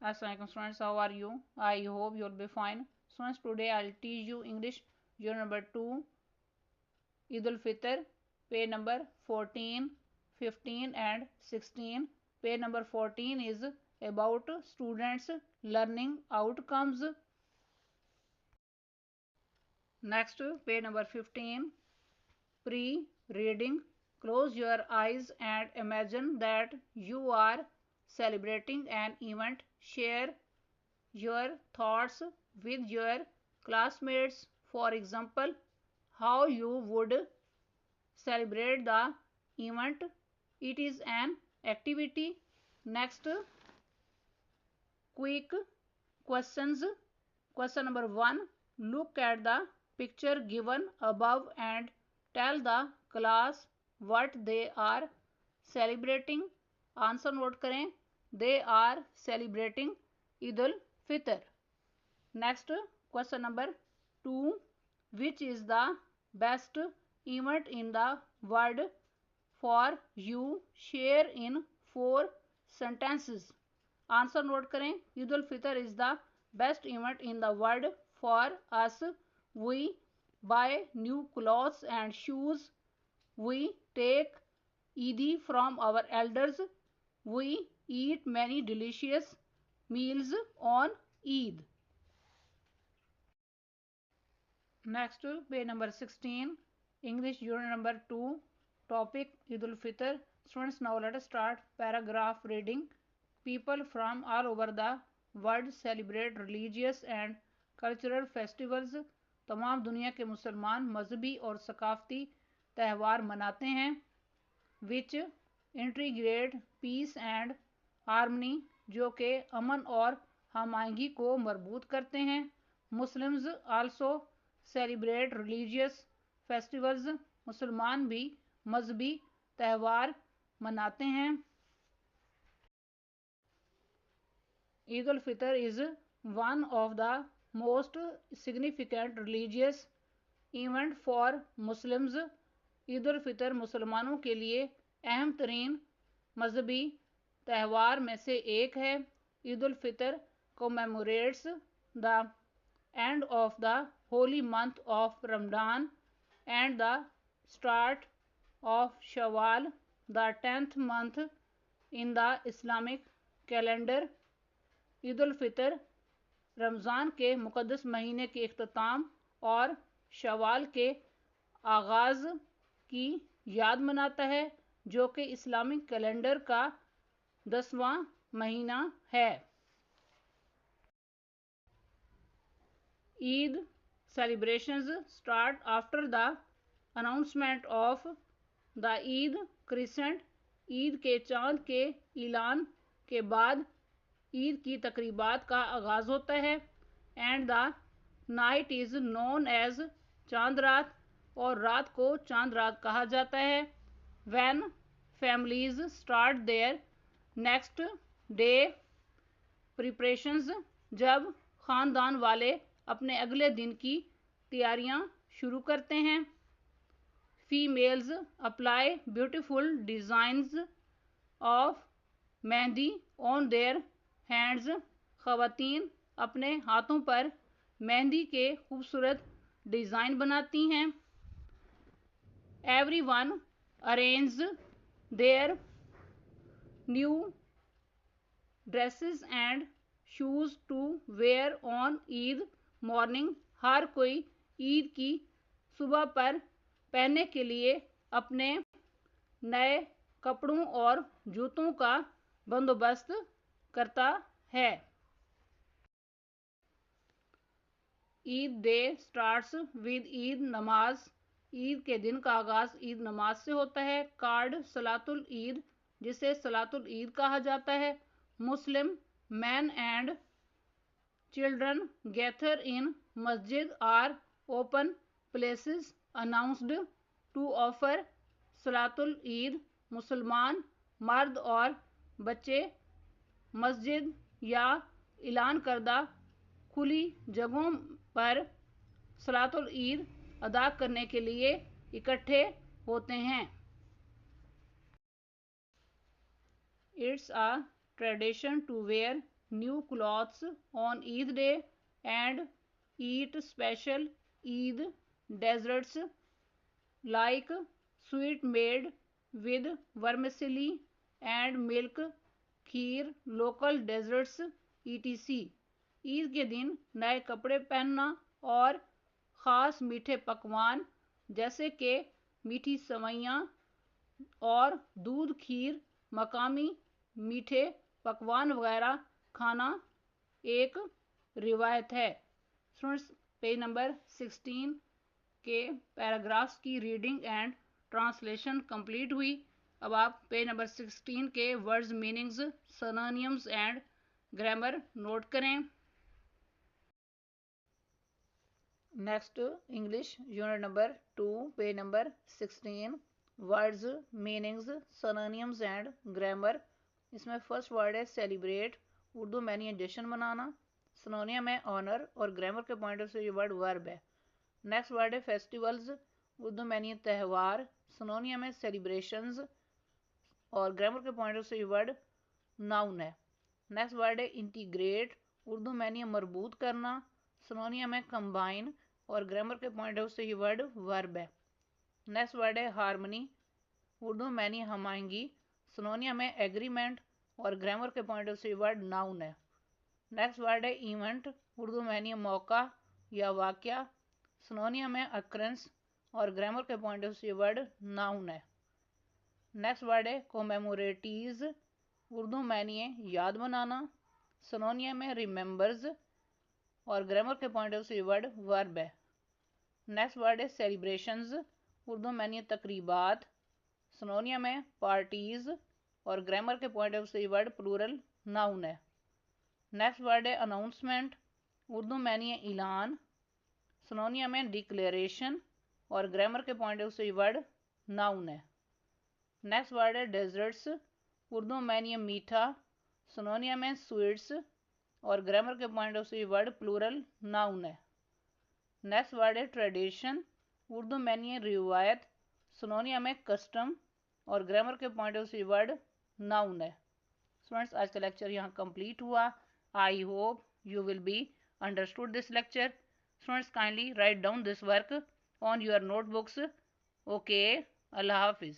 Assalamualaikum students, how are you? I hope you'll be fine. Students, today I'll teach you English unit number 2, Eid al-Fitr, page number 14, 15 and 16. Page number 14 is about students' learning outcomes. Next, page number 15, pre-reading. Close your eyes and imagine that you are celebrating an event. Share your thoughts with your classmates. For example, how you would celebrate the event. It is an activity. Next, quick questions. Question number 1. Look at the picture given above and tell the class what they are celebrating. Answer note करें. They are celebrating Eid al-Fitr. Next, question number 2. Which is the best event in the world for you? Share in 4 sentences. Answer note करें. Eid al-Fitr is the best event in the world for us. We buy new clothes and shoes. We take Eid from our elders. We eat many delicious meals on Eid. Next, page number 16, English unit number 2, topic Eid al-Fitr. Students, now let us start paragraph reading. People from all over the world celebrate religious and cultural festivals. तमाम दुनिया के मुसलमान मजहबी और सकाफती त्यौहार मनाते हैं. which integrate peace and harmony, जो कि अमन और हमआहंगी को मरबूत करते हैं. Muslims also celebrate religious festivals. मुसलमान भी मजहबी त्यौहार मनाते हैं. Eid al-Fitr is one of the most significant religious event for Muslims. Eid ul Fitr मुसलमानों के लिए अहम तरीन मजहबी त्यौहार में से एक है. Eid ul Fitr commemorates the end of the holy month of Ramadan and the start of Shawwal, the 10th month in the Islamic calendar. Eid ul Fitr Ramzan के मुक़द्दस महीने के इख्तिताम और शवाल के आगाज़ की याद मनाता है, जो कि इस्लामिक कैलेंडर का 10वां महीना है. Eid celebrations start after the announcement of the Eid crescent. Eid के चांद के ऐलान के बाद ईद की तकरीबात का आगाज़ होता है. And the night is known as Chand Raat, और रात को चांद रात कहा जाता है. When families start their next day preparations, जब ख़ानदान वाले अपने अगले दिन की तैयारियां शुरू करते हैं. Females apply beautiful designs of mehndi on their hands. ख़वातीन अपने हाथों पर मेहंदी के खूबसूरत डिज़ाइन बनाती हैं. Everyone arranges their new dresses and shoes to wear on Eid morning. हर कोई ईद की सुबह पर पहनने के लिए अपने नए कपड़ों और जूतों का बंदोबस्त करता है. Eid day starts with Eid नमाज. ईद के दिन का आगाज़ ईद नमाज से होता है. कार्ड सलातुल ईद, जिसे सलातुल ईद कहा जाता है. Muslim man and children gather in मस्जिद or open places announced to offer सलातुल ईद. मुसलमान मर्द और बच्चे मस्जिद या ऐलान करदा खुली जगहों पर सलातुल ईद अदा करने के लिए इकट्ठे होते हैं. It's a tradition to wear new clothes on Eid day and eat special Eid desserts like sweet made with vermicelli and milk, kheer, local desserts etc. Eid के दिन नए कपड़े पहनना और ख़ास मीठे पकवान जैसे कि मीठी सेवइयाँ और दूध खीर, मकामी मीठे पकवान वगैरह खाना एक रिवायत है। स्टूडेंट्स, पेज नंबर 16 के पैराग्राफ्स की रीडिंग एंड ट्रांसलेशन कंप्लीट हुई। अब आप पेज नंबर 16 के words, meanings, synonyms and grammar note करें। Next English unit number 2, page number 16, words, meanings, synonyms and grammar. इसमें फर्स्ट वर्ड है सेलिब्रेट, उर्दू में यानी जश्न मनाना। सिनोनियम है ऑनर और ग्रामर के पॉइंट ऑफ से ये वर्ड वर्ब है। नेक्स्ट वर्ड है फेस्टिवल्स, उर्दू में यानी त्यौहार। सिनोनियम है सेलिब्रेशंस और ग्रामर के पॉइंट ऑफ से ये वर्ड नाउन है। नेक्स्ट वर्ड है इंटीग्रेट, उर्दू में यानी मरबूत करना। सिनोनियम है कंबाइन और ग्रामर के पॉइंट ऑफ से ये वर्ड वर्ब है। नेक्स्ट वर्ड है हार्मनी, उर्दू में यानी हमायंगी। सिनोनियम है एग्रीमेंट और ग्रामर के पॉइंट ऑफ से ये वर्ड नाउन है। नेक्स्ट वर्ड है इवेंट, उर्दू में यानी मौका या वाक़या। सिनोनियम है अक्रेंस और ग्रामर के पॉइंट ऑफ से ये वर्ड नाउन है। नेक्स्ट वर्ड है कोमेमोरेटीज, उर्दू में यानी याद मनाना। सिनोनियम है रिमेंबर्स और ग्रामर के पॉइंट ऑफ से ये वर्ड वर्ब है। नेक्स्ट वर्ड है सेलिब्रेशंस, उर्दू में यानी तकरीबात। सिनोनियम है पार्टीज और ग्रामर के पॉइंट ऑफ से ये वर्ड प्लूरल नाउन है। नेक्स्ट वर्ड है अनाउंसमेंट, उर्दू में यानी ऐलान। सिनोनियम है डिक्लेरेशन और ग्रामर के पॉइंट ऑफ से ये वर्ड नाउन है। नेक्स्ट वर्ड है डेजर्ट्स, उर्दू में यानी मीठा। सिनोनियम है स्वीट्स और ग्रामर के पॉइंट ऑफ से ये वर्ड प्लूरल नाउन है। नेक्स्ट वर्ड है ट्रेडिशन, उर्दू में यानी रिवायत। सिनोनियम है कस्टम और ग्रामर के पॉइंट ऑफ से ये वर्ड नाउन है। स्टूडेंट्स, आज का लेक्चर यहाँ कंप्लीट हुआ। I hope you will be understood this lecture. Students, kindly write down this work on your notebooks. Okay, Allah Hafiz.